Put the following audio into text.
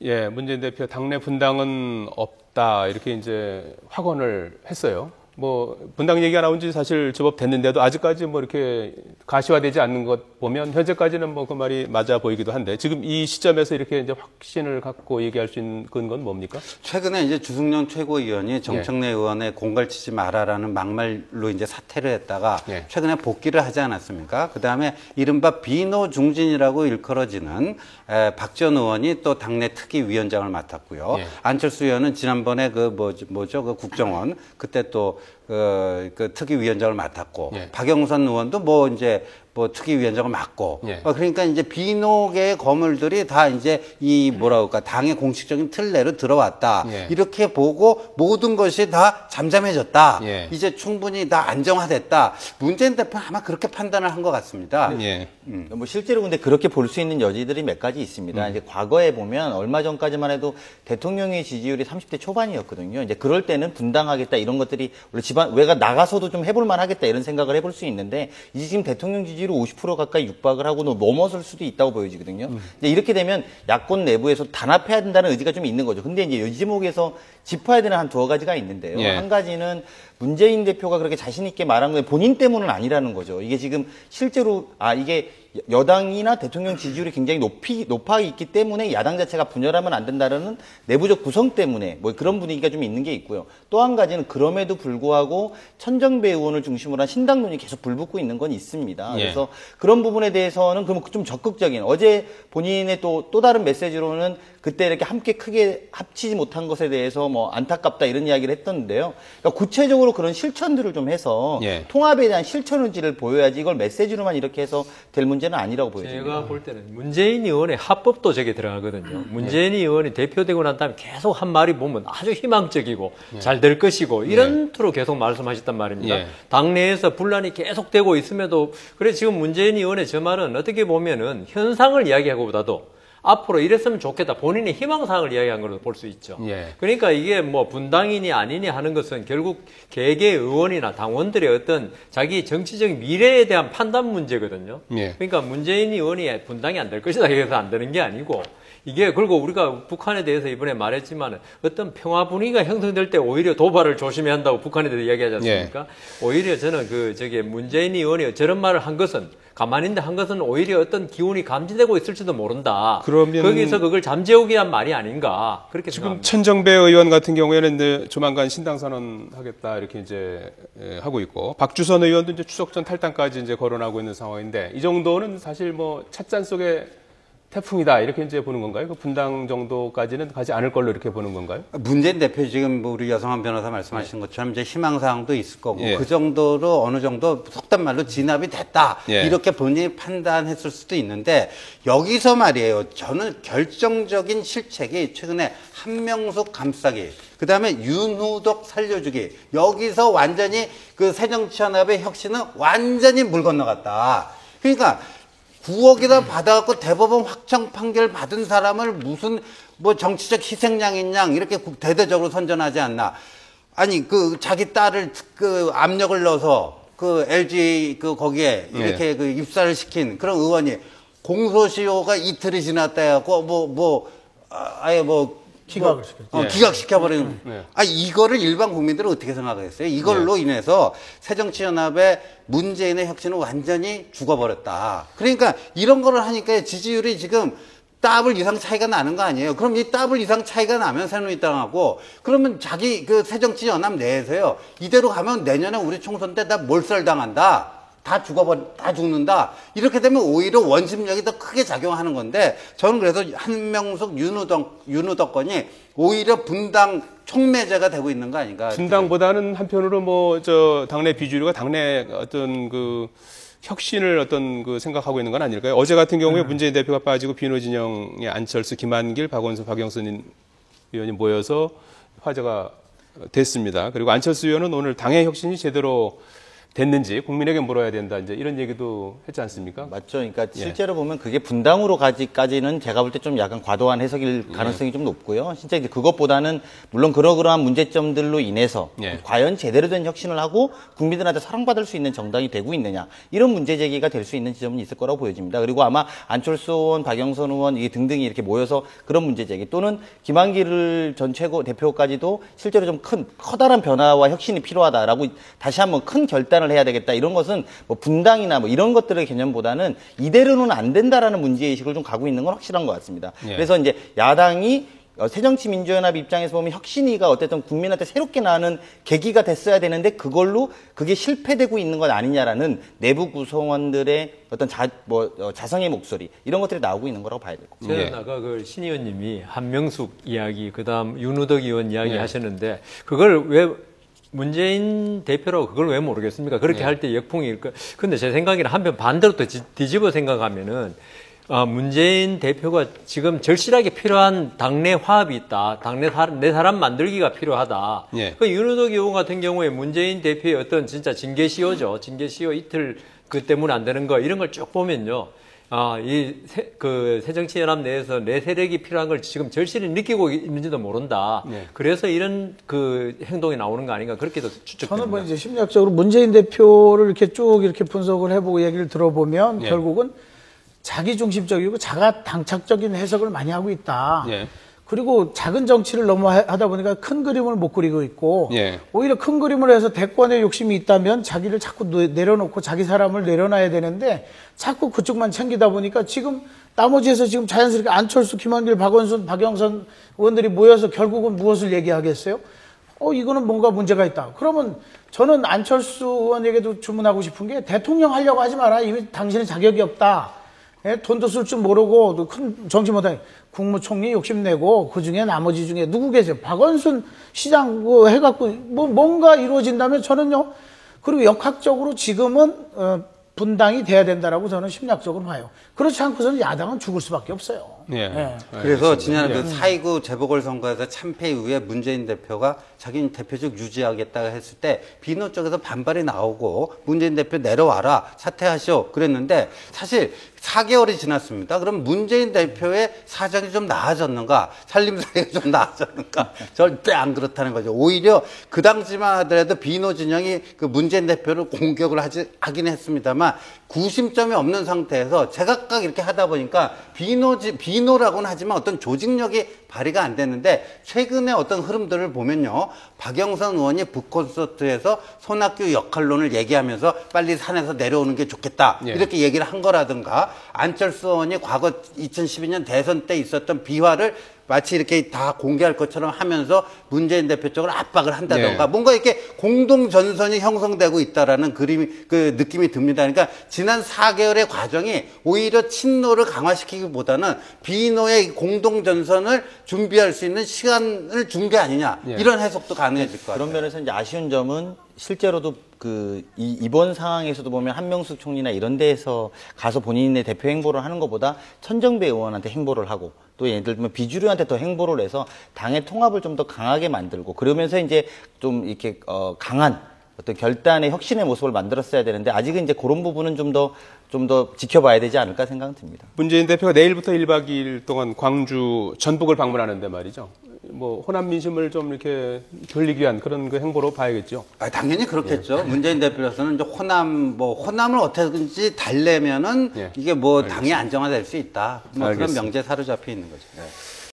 예, 문재인 대표 당내 분당은 없다 이렇게 이제 확언을 했어요. 뭐 분당 얘기가 나온 지 사실 제법 됐는데도 아직까지 뭐 이렇게 가시화되지 않는 것 보면 현재까지는 뭐 그 말이 맞아 보이기도 한데 지금 이 시점에서 이렇게 이제 확신을 갖고 얘기할 수 있는 건 뭡니까? 최근에 이제 주승용 최고위원이 정청래 의원의 공갈치지 마라라는 막말로 이제 사퇴를 했다가 최근에 복귀를 하지 않았습니까? 그 다음에 이른바 비노 중진이라고 일컬어지는 박지원 의원이 또 당내 특위위원장을 맡았고요. 안철수 의원은 지난번에 그 뭐죠? 그 국정원 그때 또 그 특위위원장을 맡았고 박영선 의원도 뭐 이제 뭐 특위위원장을 맡고 그러니까 이제 비노계의 거물들이 다 이제 이 뭐라 그럴까 당의 공식적인 틀내로 들어왔다 이렇게 보고 모든 것이 다 잠잠해졌다 이제 충분히 다 안정화됐다 문재인 대표는 아마 그렇게 판단을 한 것 같습니다. 뭐 실제로 근데 그렇게 볼 수 있는 여지들이 몇 가지 있습니다. 이제 과거에 보면 얼마 전까지만 해도 대통령의 지지율이 30대 초반이었거든요. 이제 그럴 때는 분당하겠다 이런 것들이 원래 집안 외가 나가서도 좀 해볼 만하겠다 이런 생각을 해볼 수 있는데 이제 지금 대통령 지지율이 50% 가까이 육박을 하고 넘어설 수도 있다고 보여지거든요. 이제 이렇게 되면 야권 내부에서 단합해야 된다는 의지가 좀 있는 거죠. 근데 이제 이 제목에서 짚어야 되는 한 두어 가지가 있는데요. 한 가지는 문재인 대표가 그렇게 자신 있게 말한 건 본인 때문은 아니라는 거죠. 이게 지금 실제로 이게 여당이나 대통령 지지율이 굉장히 높아 있기 때문에 야당 자체가 분열하면 안 된다는 내부적 구성 때문에 뭐 그런 분위기가 좀 있는 게 있고요. 또 한 가지는 그럼에도 불구하고 천정배 의원을 중심으로 한 신당론이 계속 불붙고 있는 건 있습니다. 그래서 그런 부분에 대해서는 그럼 좀 적극적인 어제 본인의 또 다른 메시지로는 그때 이렇게 함께 크게 합치지 못한 것에 대해서 뭐 안타깝다 이런 이야기를 했던데요. 그러니까 구체적으로 그런 실천들을 좀 해서 통합에 대한 실천 의지를 보여야지 이걸 메시지로만 이렇게 해서 될 문제는 아니라고 보여집니다. 제가 볼 때는 문재인 의원의 합법도 저게 들어가거든요. 문재인 의원이 대표되고 난 다음에 계속 한 말이 보면 아주 희망적이고 잘 될 것이고 이런 투로 계속 말씀하셨단 말입니다. 당내에서 분란이 계속되고 있음에도 그래 지금 문재인 의원의 저 말은 어떻게 보면은 현상을 이야기하고보다도 앞으로 이랬으면 좋겠다. 본인의 희망사항을 이야기한 걸로 볼 수 있죠. 그러니까 이게 뭐 분당이니 아니니 하는 것은 결국 개개 의원이나 당원들의 어떤 자기 정치적 미래에 대한 판단 문제거든요. 그러니까 문재인 의원이 분당이 안 될 것이다. 그래서 안 되는 게 아니고 이게 그리고 우리가 북한에 대해서 이번에 말했지만 어떤 평화 분위기가 형성될 때 오히려 도발을 조심해야 한다고 북한에 대해서 이야기하지 않습니까? 오히려 저는 문재인 의원이 저런 말을 한 것은 가만히 있는데 한 것은 오히려 어떤 기운이 감지되고 있을지도 모른다. 그러면 거기서 그걸 잠재우기 위한 말이 아닌가 그렇게 지금 생각합니다. 천정배 의원 같은 경우에는 이제 조만간 신당 선언하겠다 이렇게 이제 하고 있고 박주선 의원도 이제 추석 전 탈당까지 이제 거론하고 있는 상황인데 이 정도는 사실 뭐 찻잔 속에 태풍이다 이렇게 이제 보는 건가요? 그 분당 정도까지는 가지 않을 걸로 이렇게 보는 건가요? 문재인 대표 지금 뭐 우리 여성한 변호사 말씀하신 것처럼 이제 희망사항도 있을 거고 그 정도로 어느 정도 속단 말로 진압이 됐다 이렇게 본인이 판단했을 수도 있는데 여기서 말이에요. 저는 결정적인 실책이 최근에 한명숙 감싸기 그다음에 윤후덕 살려주기 여기서 완전히 그 새정치연합의 혁신은 완전히 물 건너갔다. 그러니까 9억이나 받아갖고 대법원 확정 판결 받은 사람을 무슨 뭐 정치적 희생양인 양 이렇게 대대적으로 선전하지 않나. 아니 그 자기 딸을 그 압력을 넣어서 그 LG 그 거기에 이렇게 그 입사를 시킨 그런 의원이 공소시효가 이틀이 지났다 해갖고 아예 기각시켜버리는. 이거를 일반 국민들은 어떻게 생각하겠어요? 이걸로 인해서 새정치연합의 문재인의 혁신은 완전히 죽어버렸다. 그러니까 이런 거를 하니까 지지율이 지금 더블 이상 차이가 나는 거 아니에요? 그럼 이 더블 이상 차이가 나면 새누리당하고 그러면 자기 그 새정치연합 내에서요. 이대로 가면 내년에 우리 총선 때 다 몰살당한다. 다 죽는다. 이렇게 되면 오히려 원심력이 더 크게 작용하는 건데 저는 그래서 한명숙 윤우덕 건이 오히려 분당 촉매제가 되고 있는 거 아닌가. 분당보다는 한편으로 뭐 당내 비주류가 당내 어떤 그 혁신을 어떤 그 생각하고 있는 건 아닐까요? 어제 같은 경우에 문재인 대표가 빠지고 비노 진영의 안철수, 김한길, 박원순, 박영선 의원이 모여서 화제가 됐습니다. 그리고 안철수 의원은 오늘 당의 혁신이 제대로 됐는지 국민에게 물어야 된다. 이제 이런 얘기도 했지 않습니까? 맞죠. 그러니까 실제로 보면 그게 분당으로 까지는 제가 볼 때 좀 약간 과도한 해석일 가능성이 좀 높고요. 진짜 이제 그것보다는 물론 그러한 문제점들로 인해서 과연 제대로 된 혁신을 하고 국민들한테 사랑받을 수 있는 정당이 되고 있느냐 이런 문제 제기가 될 수 있는 지점은 있을 거라고 보여집니다. 그리고 아마 안철수 의원, 박영선 의원 이게 등등이 이렇게 모여서 그런 문제 제기 또는 김한길 전 최고 대표까지도 실제로 좀 커다란 변화와 혁신이 필요하다라고 다시 한번 큰 결단을 해야 되겠다. 이런 것은 뭐 분당이나 뭐 이런 것들의 개념보다는 이대로는 안 된다라는 문제의식을 좀 가고 있는 건 확실한 것 같습니다. 그래서 이제 야당이 새정치민주연합 입장에서 보면 혁신위가 어쨌든 국민한테 새롭게 나오는 계기가 됐어야 되는데 그게 실패되고 있는 건 아니냐라는 내부 구성원들의 어떤 자성의 목소리 이런 것들이 나오고 있는 거라고 봐야 될 것 같아요. 저는 아까 그 신 의원님이 한명숙 이야기, 그다음 윤우덕 의원 이야기 하셨는데 그걸 왜 문재인 대표라고 그걸 왜 모르겠습니까? 그렇게 할 때 역풍이 근데 제 생각에는 한편 반대로 또 뒤집어 생각하면은 문재인 대표가 지금 절실하게 필요한 당내 화합이 있다. 내 사람 만들기가 필요하다. 그 윤우덕 의원 같은 경우에 문재인 대표의 어떤 진짜 징계 시효죠. 징계 시효 이틀 그 때문에 안 되는 거 이런 걸 쭉 보면요. 새정치연합 내에서 내 세력이 필요한 걸 지금 절실히 느끼고 있는지도 모른다. 그래서 이런 그 행동이 나오는 거 아닌가 그렇게도 추측됩니다. 저는 뭐 이제 심리학적으로 문재인 대표를 이렇게 쭉 이렇게 분석을 해보고 얘기를 들어보면 결국은 자기중심적이고 자가당착적인 해석을 많이 하고 있다. 그리고 작은 정치를 너무 하다 보니까 큰 그림을 못 그리고 있고 오히려 큰 그림을 해서 대권에 욕심이 있다면 자기를 자꾸 내려놓고 자기 사람을 내려놔야 되는데 자꾸 그쪽만 챙기다 보니까 지금 나머지에서 지금 자연스럽게 안철수, 김한길, 박원순, 박영선 의원들이 모여서 결국은 무엇을 얘기하겠어요? 이거는 뭔가 문제가 있다. 그러면 저는 안철수 의원에게도 주문하고 싶은 게 대통령 하려고 하지 마라. 이미 당신은 자격이 없다. 돈도 쓸 줄 모르고 큰 정치 못하게 국무총리 욕심내고 그중에 나머지 중에 누구 계세요? 박원순 시장 해갖고 뭔가 이루어진다면 저는요. 그리고 역학적으로 지금은 분당이 돼야 된다라고 저는 심리학적으로 봐요. 그렇지 않고서는 야당은 죽을 수밖에 없어요. 그래서 지난 그 4.29 재보궐선거에서 참패 이후에 문재인 대표가 자기는 대표직 유지하겠다 했을 때 비노 쪽에서 반발이 나오고 문재인 대표 내려와라 사퇴하시오 그랬는데 사실 4개월이 지났습니다. 그럼 문재인 대표의 사정이 좀 나아졌는가? 살림살이가 좀 나아졌는가? 절대 안 그렇다는 거죠. 오히려 그 당시만 하더라도 비노 진영이 그 문재인 대표를 공격을 하긴 했습니다만 구심점이 없는 상태에서 제각각 이렇게 하다 보니까 비노라고는 하지만 어떤 조직력이 발휘가 안 됐는데 최근에 어떤 흐름들을 보면요. 박영선 의원이 북콘서트에서 손학규 역할론을 얘기하면서 빨리 산에서 내려오는 게 좋겠다. 이렇게 얘기를 한 거라든가 안철수 의원이 과거 2012년 대선 때 있었던 비화를 마치 이렇게 다 공개할 것처럼 하면서 문재인 대표 쪽을 압박을 한다던가 뭔가 이렇게 공동 전선이 형성되고 있다라는 그 느낌이 듭니다. 그러니까 지난 4개월의 과정이 오히려 친노를 강화시키기보다는 비노의 공동 전선을 준비할 수 있는 시간을 준 게 아니냐 이런 해석도 가능해질 것 같아요. 그런 면에서 이제 아쉬운 점은 실제로도 이번 상황에서도 보면 한명숙 총리나 이런 데에서 가서 본인의 대표 행보를 하는 것보다 천정배 의원한테 행보를 하고 또 예를 들면 비주류한테 더 행보를 해서 당의 통합을 좀 더 강하게 만들고 그러면서 이제 좀 이렇게 강한 어떤 결단의 혁신의 모습을 만들었어야 되는데 아직은 이제 그런 부분은 좀 더 지켜봐야 되지 않을까 생각은 듭니다. 문재인 대표가 내일부터 1박 2일 동안 광주, 전북을 방문하는데 말이죠. 뭐 호남 민심을 좀 이렇게 돌리기 위한 그런 그 행보로 봐야겠죠. 당연히 그렇겠죠. 문재인 대표로서는 이제 호남을 어떻게든지 달래면은 이게 뭐 당이 안정화될 수 있다. 뭐 그런 명제에 사로잡혀 있는 거죠.